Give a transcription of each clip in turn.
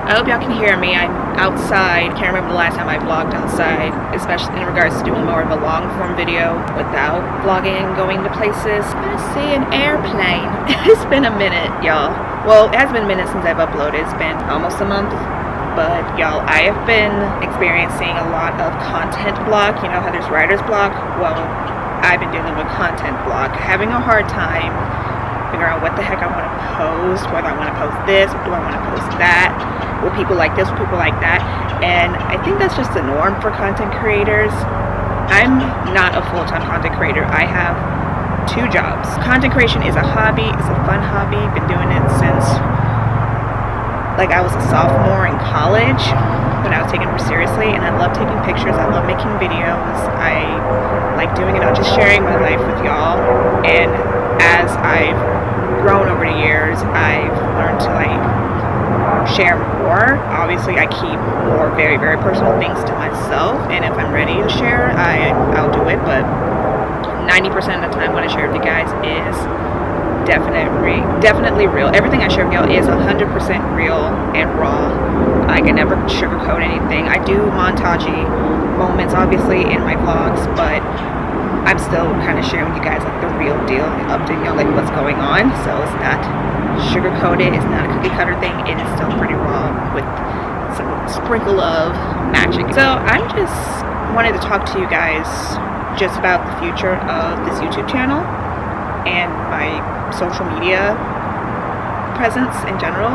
I hope y'all can hear me. I'm outside. Can't remember the last time I vlogged outside, especially in regards to doing more of a long form video without vlogging and going to places. I see an airplane. It's been a minute, y'all. Well, it has been a minute since I've uploaded. It's been almost a month. But y'all, I have been experiencing a lot of content block. You know how there's writer's block? Well, I've been dealing with content block, having a hard time figuring out what the heck I want to post, whether I want to post this, do I want to post that, will people like this, will people like that, and I think that's just the norm for content creators. I'm not a full-time content creator. I have 2 jobs. Content creation is a hobby, it's a fun hobby, been doing it since like I was a sophomore in college when I was taking it seriously, and I love taking pictures, I love making videos, I like doing it, I'm just sharing my life with y'all, and as I've grown over the years, I've learned to like share more. Obviously I keep more very, very personal things to myself, and if I'm ready to share, I'll do it, but 90% of the time what I share with you guys is definitely real. Everything I share with y'all is 100% real and raw. Like, I never sugarcoat anything. I do montagey moments obviously in my vlogs, but I'm still kind of sharing with you guys like the real deal, updating y'all like what's going on. So it's not sugarcoated, it's not a cookie cutter thing, it is still pretty raw with some sprinkle of magic. So I just wanted to talk to you guys just about the future of this YouTube channel and my social media presence in general,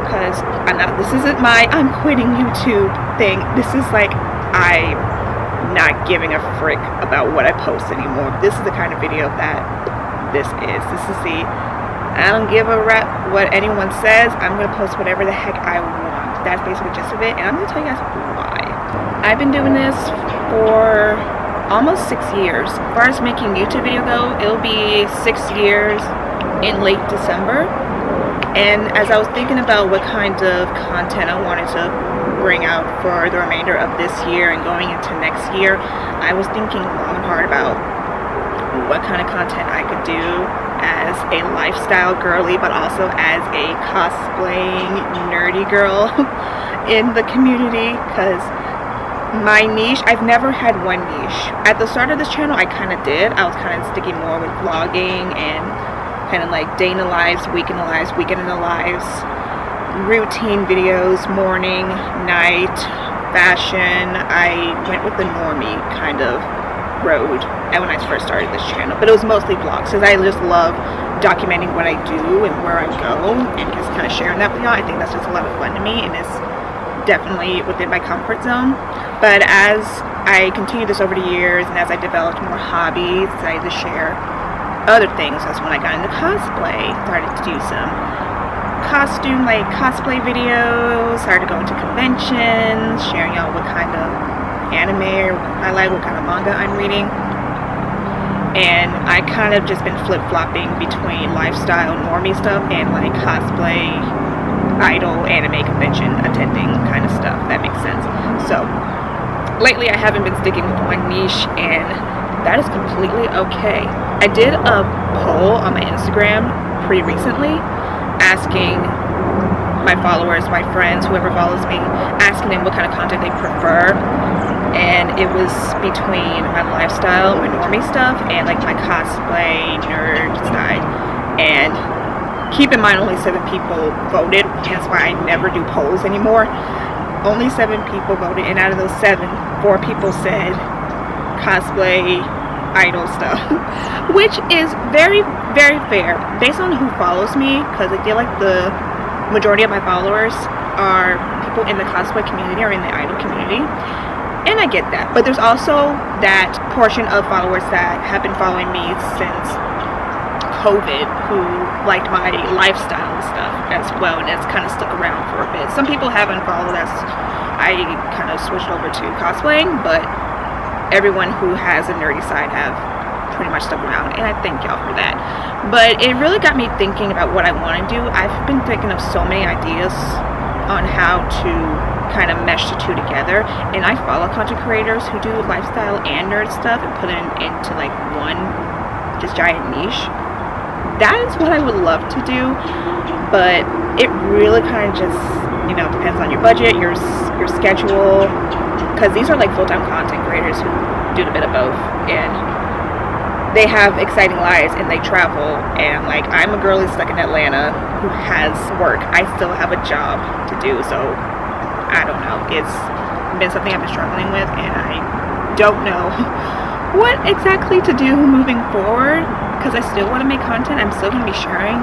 because this isn't my I'm quitting YouTube thing. This is like I'm not giving a frick about what I post anymore. This is the kind of video that this is. This is the I don't give a rap what anyone says. I'm gonna post whatever the heck I want. That's basically the gist of it, and I'm gonna tell you guys why. I've been doing this for almost 6 years. As far as making YouTube video go, it'll be 6 years in late December. And as I was thinking about what kind of content I wanted to bring out for the remainder of this year and going into next year, I was thinking long and hard about what kind of content I could do as a lifestyle girly, but also as a cosplaying nerdy girl in the community, because my niche, I've never had one niche. At the start of this channel, I kind of did. I was kind of sticking more with vlogging and kind of like day in the lives, week in the lives, weekend in the lives, routine videos, morning, night, fashion. I went with the normie kind of road and when I first started this channel, but it was mostly vlogs because I just love documenting what I do and where I go and just kind of sharing that with y'all. I think that's just a lot of fun to me, and it's definitely within my comfort zone. But as I continued this over the years and as I developed more hobbies, decided to share other things. That's when I got into cosplay, started to do some costume like cosplay videos, started going to conventions, sharing y'all what kind of anime I like, what kind of manga I'm reading. And I kind of just been flip-flopping between lifestyle normie stuff and like cosplay idol anime convention attending kind of stuff. That makes sense. So lately I haven't been sticking with one niche, and that is completely okay. I did a poll on my Instagram pretty recently asking my followers, my friends, whoever follows me, asking them what kind of content they prefer, and it was between my lifestyle, my normie stuff, and like my cosplay nerd side. And keep in mind, only 7 people voted. That's why I never do polls anymore. Only 7 people voted, and out of those 7, 4 people said cosplay idol stuff, which is very, very fair based on who follows me, because I feel like the majority of my followers are people in the cosplay community or in the idol community, and I get that. But there's also that portion of followers that have been following me since COVID who liked my lifestyle and stuff as well, and it's kind of stuck around for a bit. Some people haven't followed us. I kind of switched over to cosplaying, but everyone who has a nerdy side have pretty much stuck around, and I thank y'all for that. But it really got me thinking about what I want to do. I've been thinking of so many ideas on how to kind of mesh the two together, and I follow content creators who do lifestyle and nerd stuff and put it into like one just giant niche. That is what I would love to do, but it really kind of just, you know, depends on your budget, your schedule, because these are like full-time content creators who do a bit of both, and they have exciting lives and they travel, and like I'm a girl who's stuck in Atlanta who has work. I still have a job to do, so I don't know. It's been something I've been struggling with, and I don't know what exactly to do moving forward, because I still want to make content. I'm still going to be sharing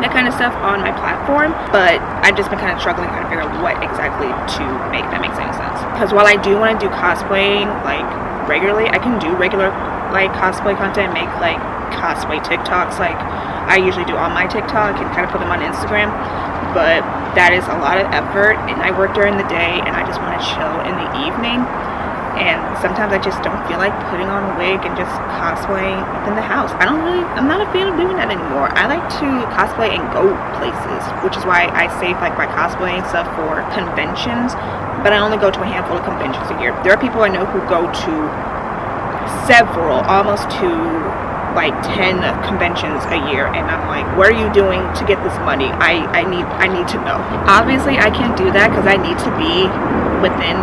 that kind of stuff on my platform, but I've just been kind of struggling trying to figure out what exactly to make that makes any sense. Because while I do want to do cosplaying like regularly, I can do regular like cosplay content, make like cosplay TikToks like I usually do on my TikTok and kind of put them on Instagram, but that is a lot of effort, and I work during the day and I just want to chill in the evening, and sometimes I just don't feel like putting on a wig and just cosplaying within the house. I'm not a fan of doing that anymore. I like to cosplay and go places, which is why I save like my cosplaying stuff for conventions, but I only go to a handful of conventions a year. There are people I know who go to several, almost to like 10 conventions a year, and I'm like, what are you doing to get this money? I need to know. Obviously I can't do that because I need to be within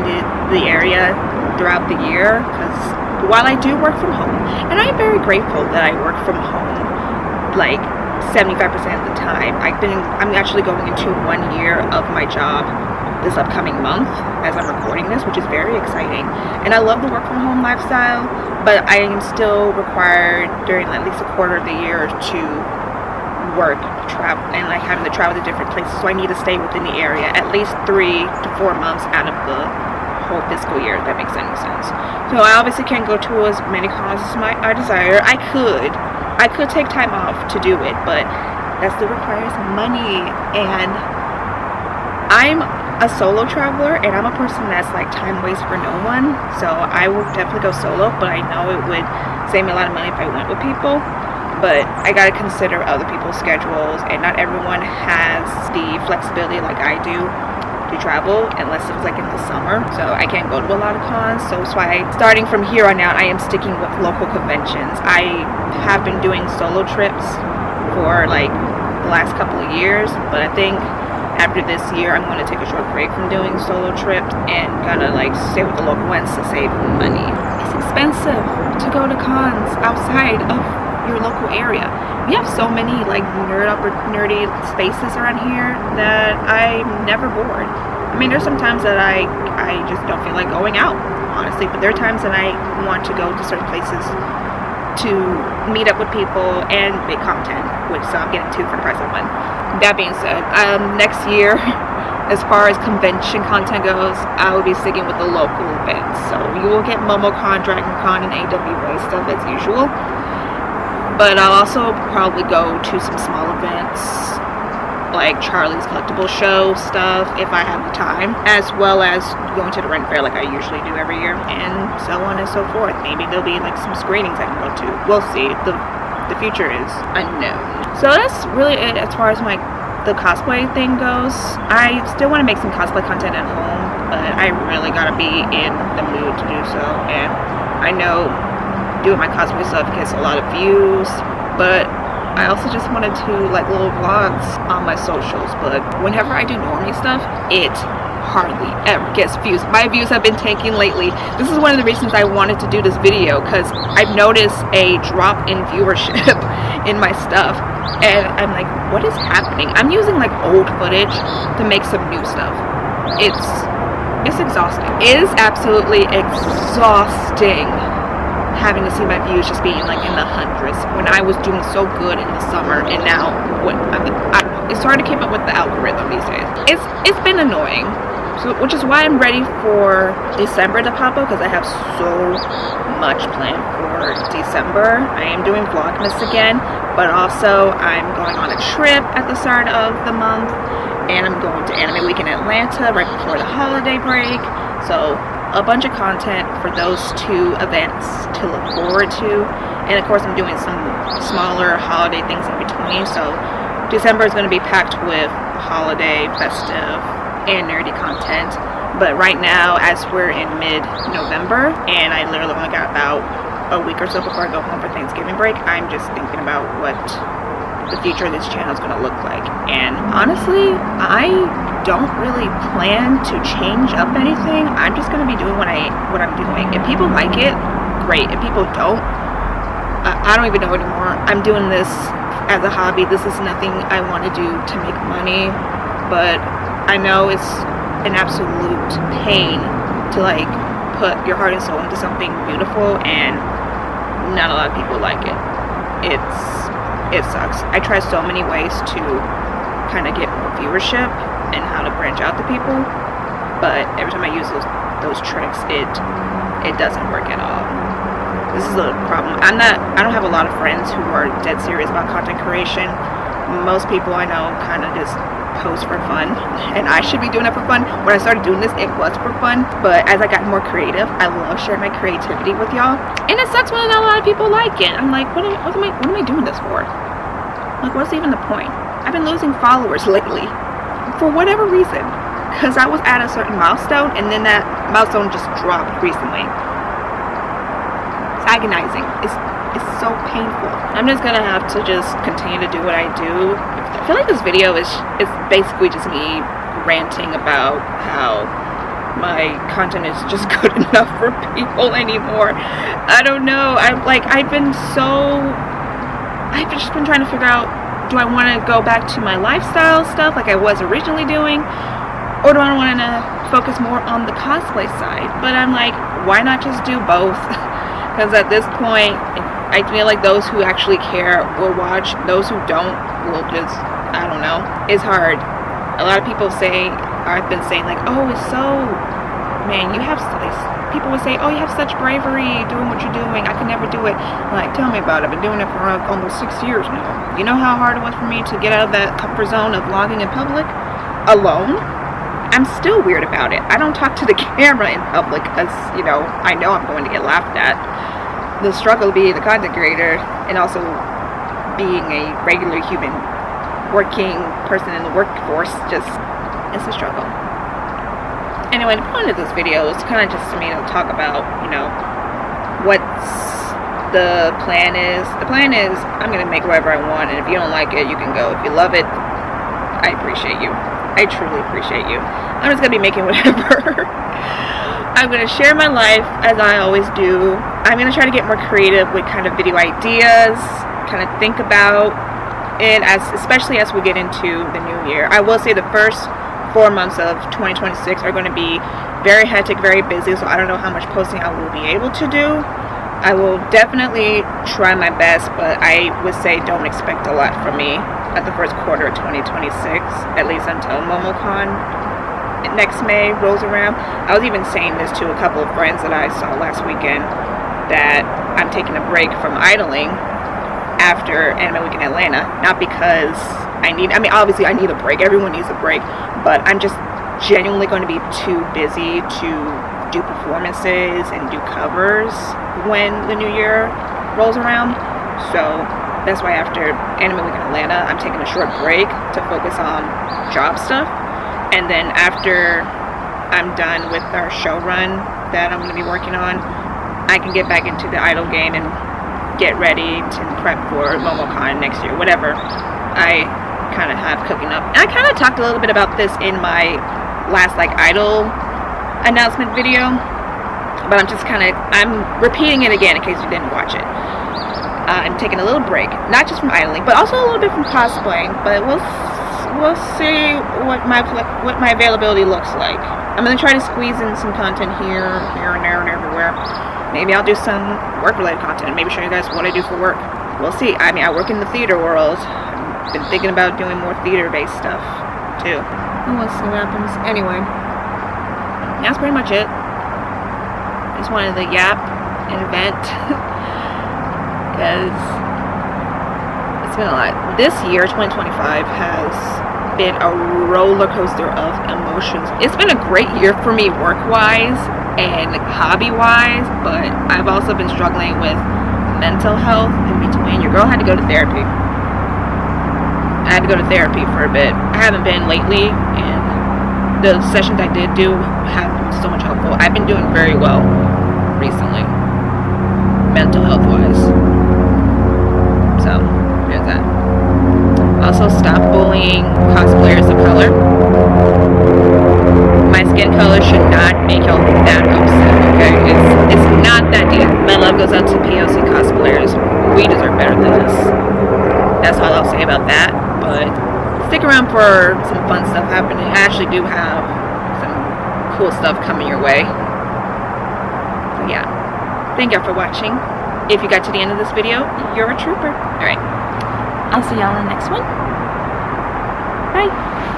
the area throughout the year, because while I do work from home, and I'm very grateful that I work from home like 75% of the time. I'm actually going into 1 year of my job this upcoming month as I'm recording this, which is very exciting, and I love the work from home lifestyle, but I am still required during at least a quarter of the year to work, travel, and like having to travel to different places, so I need to stay within the area at least 3 to 4 months out of the whole fiscal year, if that makes any sense. So I obviously can't go to as many cons as I desire. I could take time off to do it, but that still requires money, and I'm a solo traveler, and I'm a person that's like time waits for no one, so I will definitely go solo, but I know it would save me a lot of money if I went with people, but I gotta consider other people's schedules, and not everyone has the flexibility like I do to travel unless it's like in the summer, so I can't go to a lot of cons. So that's why starting from here on out I am sticking with local conventions. I have been doing solo trips for like the last couple of years, but I think after this year I'm going to take a short break from doing solo trips and gonna like stay with the local ones to save money. It's expensive to go to cons outside of your local area. We have so many like nerdy spaces around here that I'm never bored. I mean, there's some times that I just don't feel like going out, honestly, but there are times that I want to go to certain places to meet up with people and make content, which so I'm getting two for the price of one. That being said, next year, as far as convention content goes, I will be sticking with the local events. So you will get MomoCon, DragonCon, and AWA stuff as usual. But I'll also probably go to some small events like Charlie's Collectible Show stuff if I have the time, as well as going to the rent fair like I usually do every year, and so on and so forth. Maybe there'll be like some screenings I can go to. We'll see. The future is unknown. So that's really it as far as the cosplay thing goes. I still want to make some cosplay content at home, but I really gotta be in the mood to do so, and I know doing my cosplay stuff gets a lot of views, but I also just wanted to like little vlogs on my socials, but whenever I do normie stuff, it hardly ever gets views. My views have been tanking lately. This is one of the reasons I wanted to do this video, because I've noticed a drop in viewership in my stuff, and I'm like, what is happening? I'm using like old footage to make some new stuff. It's exhausting. It is absolutely exhausting having to see my views just being like in the hundreds when I was doing so good in the summer, and now I don't know. It's hard to keep up with the algorithm these days. It's been annoying, so which is why I'm ready for December to pop up, because I have so much planned for December. I am doing Vlogmas again, but also I'm going on a trip at the start of the month, and I'm going to Anime Week in Atlanta right before the holiday break. So a bunch of content for those two events to look forward to, and of course I'm doing some smaller holiday things in between, so December is going to be packed with holiday, festive, and nerdy content. But right now, as we're in mid-November and I literally only got about a week or so before I go home for Thanksgiving break, I'm just thinking about what the future of this channel is going to look like. And honestly, I don't really plan to change up anything. I'm just going to be doing what I'm doing. If people like it, great. If people don't, I don't even know anymore. I'm doing this as a hobby. This is nothing I want to do to make money, but I know it's an absolute pain to like put your heart and soul into something beautiful, and not a lot of people like it. It sucks. I try so many ways to kind of get more viewership and how to branch out to people, but every time I use those tricks, it doesn't work at all. This is the problem. I don't have a lot of friends who are dead serious about content creation. Most people I know kind of just post for fun, and I should be doing it for fun. When I started doing this, it was for fun, but as I got more creative, I love sharing my creativity with y'all, and it sucks when not a lot of people like it. I'm like, what am I doing this for? Like, what's even the point? I've been losing followers lately for whatever reason, because I was at a certain milestone, and then that milestone just dropped recently. It's agonizing. It's so painful. I'm just gonna have to just continue to do what I do. I feel like this video is basically just me ranting about how my content is just good enough for people anymore. I don't know. I've just been trying to figure out, do I want to go back to my lifestyle stuff like I was originally doing, or do I want to focus more on the cosplay side? But I'm like, why not just do both? Because at this point, I feel like those who actually care will watch. Those who don't will just, I don't know. It's hard. A lot of people I've been saying like, oh, it's so, man, people would say, oh, you have such bravery doing what you're doing. I could never do it. Like, tell me about it. I've been doing it for almost 6 years now. You know how hard it was for me to get out of that comfort zone of vlogging in public alone? I'm still weird about it. I don't talk to the camera in public because, I know I'm going to get laughed at. The struggle of being a content creator and also being a regular human working person in the workforce, it's a struggle. Anyway, the point of this video is kind of just for me to talk about, what's the plan is. The plan is I'm going to make whatever I want, and if you don't like it, you can go. If you love it, I appreciate you. I truly appreciate you. I'm just going to be making whatever. I'm going to share my life as I always do. I'm going to try to get more creative with kind of video ideas, kind of think about it, especially as we get into the new year. I will say the first 4 months of 2026 are going to be very hectic, very busy, so I don't know how much posting I will be able to do. I will definitely try my best, but I would say don't expect a lot from me at the first quarter of 2026, at least until MomoCon next May rolls around. I was even saying this to a couple of friends that I saw last weekend, that I'm taking a break from idling after Anime Week in Atlanta. Not because obviously I need a break. Everyone needs a break. But I'm just genuinely going to be too busy to do performances and do covers when the new year rolls around. So that's why after Anime Week in Atlanta, I'm taking a short break to focus on job stuff. And then after I'm done with our show run that I'm going to be working on, I can get back into the idol game and get ready to prep for MomoCon next year, whatever I kind of have cooking up. And I kind of talked a little bit about this in my last idol announcement video, but I'm repeating it again in case you didn't watch it. I'm taking a little break, not just from idling, but also a little bit from cosplaying, but we'll see what my availability looks like. I'm going to try to squeeze in some content here and there and everywhere. Maybe I'll do some work-related content. Maybe show you guys what I do for work. We'll see. I work in the theater world. I've been thinking about doing more theater-based stuff, too. We'll see what happens. Anyway, that's pretty much it. Just wanted to yap and vent. Because it's been a lot. This year, 2025, has been a roller coaster of emotions. It's been a great year for me work-wise and hobby-wise, but I've also been struggling with mental health in between. Your girl had to go to therapy. I had to go to therapy for a bit. I haven't been lately, and the sessions I did do have been so much helpful. I've been doing very well recently, mental health-wise. So, there's that. stop bullying cosplayers of color. My skin color should not make y'all that upset, okay? It's not that deep. My love goes out to POC cosplayers. We deserve better than this. That's all I'll say about that, but stick around for some fun stuff happening. I actually do have some cool stuff coming your way. So yeah, thank y'all for watching. If you got to the end of this video, you're a trooper. Alright, I'll see y'all in the next one. Bye.